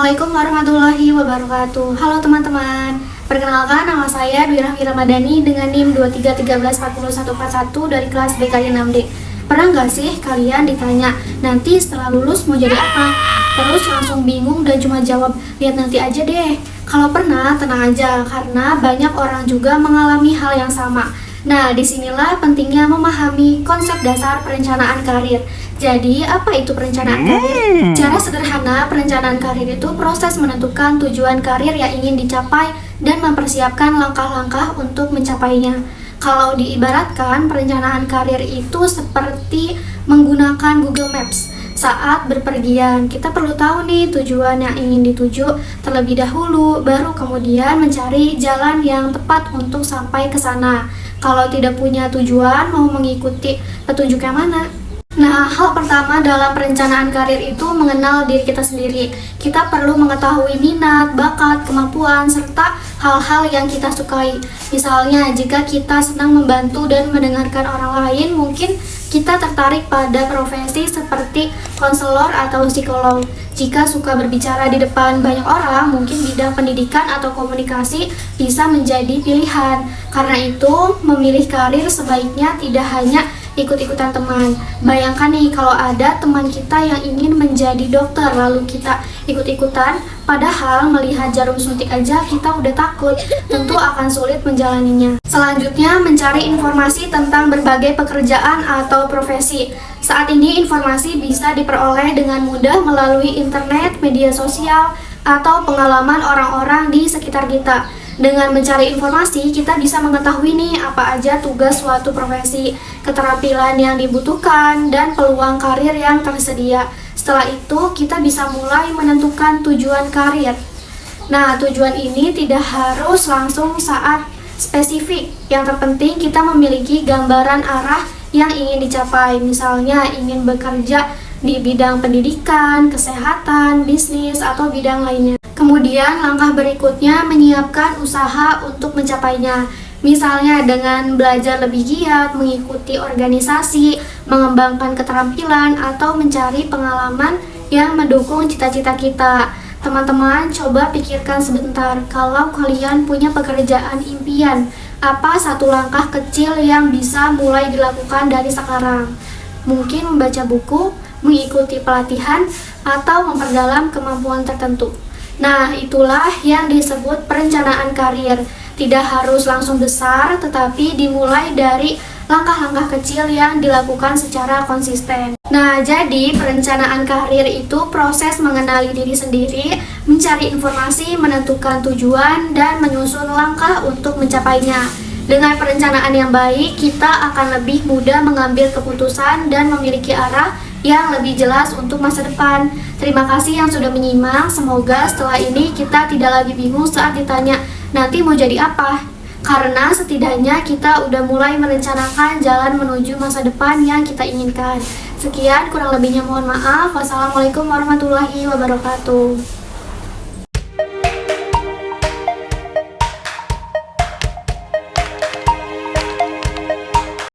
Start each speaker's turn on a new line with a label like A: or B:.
A: Assalamualaikum warahmatullahi wabarakatuh. Halo teman-teman, perkenalkan nama saya Dwi Rahmi Ramadhani dengan NIM 23134141 dari kelas BKI 6D. Pernah nggak sih kalian ditanya, nanti setelah lulus mau jadi apa? Terus langsung bingung dan cuma jawab, lihat nanti aja deh. Kalau pernah, tenang aja, karena banyak orang juga mengalami hal yang sama. Nah, disinilah pentingnya memahami konsep dasar perencanaan karir. Jadi, apa itu perencanaan karir? Cara sederhana, perencanaan karir itu proses menentukan tujuan karir yang ingin dicapai dan mempersiapkan langkah-langkah untuk mencapainya. Kalau diibaratkan, perencanaan karir itu seperti menggunakan Google Maps. Saat berpergian, kita perlu tahu nih tujuan yang ingin dituju terlebih dahulu, baru kemudian mencari jalan yang tepat untuk sampai ke sana. Kalau tidak punya tujuan, mau mengikuti petunjuk yang mana? Nah, hal pertama dalam perencanaan karir itu mengenal diri kita sendiri. Kita perlu mengetahui minat, bakat, kemampuan, serta hal-hal yang kita sukai. Misalnya, jika kita senang membantu dan mendengarkan orang lain, mungkin kita tertarik pada profesi seperti konselor atau psikolog. Jika suka berbicara di depan banyak orang, mungkin bidang pendidikan atau komunikasi bisa menjadi pilihan. Karena itu, memilih karir sebaiknya tidak hanya ikut-ikutan teman. Bayangkan nih kalau ada teman kita yang ingin menjadi dokter, lalu kita ikut-ikutan, padahal melihat jarum suntik aja kita udah takut, tentu akan sulit menjalaninya. Selanjutnya, mencari informasi tentang berbagai pekerjaan atau profesi. Saat ini informasi bisa diperoleh dengan mudah melalui internet, media sosial, atau pengalaman orang-orang di sekitar kita. Dengan mencari informasi, kita bisa mengetahui nih apa aja tugas suatu profesi, keterampilan yang dibutuhkan, dan peluang karir yang tersedia. Setelah itu, kita bisa mulai menentukan tujuan karir. Nah, tujuan ini tidak harus langsung saat spesifik. Yang terpenting kita memiliki gambaran arah yang ingin dicapai. Misalnya, ingin bekerja di bidang pendidikan, kesehatan, bisnis, atau bidang lainnya. Kemudian langkah berikutnya menyiapkan usaha untuk mencapainya. Misalnya dengan belajar lebih giat, mengikuti organisasi, mengembangkan keterampilan, atau mencari pengalaman yang mendukung cita-cita kita. Teman-teman, coba pikirkan sebentar, kalau kalian punya pekerjaan impian, apa satu langkah kecil yang bisa mulai dilakukan dari sekarang? Mungkin membaca buku, mengikuti pelatihan, atau memperdalam kemampuan tertentu. Nah, itulah yang disebut perencanaan karir. Tidak harus langsung besar, tetapi dimulai dari langkah-langkah kecil yang dilakukan secara konsisten. Nah, jadi perencanaan karir itu proses mengenali diri sendiri, mencari informasi, menentukan tujuan, dan menyusun langkah untuk mencapainya. Dengan perencanaan yang baik, kita akan lebih mudah mengambil keputusan dan memiliki arah yang lebih jelas untuk masa depan. Terima kasih yang sudah menyimak. Semoga setelah ini kita tidak lagi bingung saat ditanya nanti mau jadi apa. Karena setidaknya kita udah mulai merencanakan jalan menuju masa depan yang kita inginkan. Sekian, kurang lebihnya mohon maaf. Wassalamualaikum warahmatullahi wabarakatuh.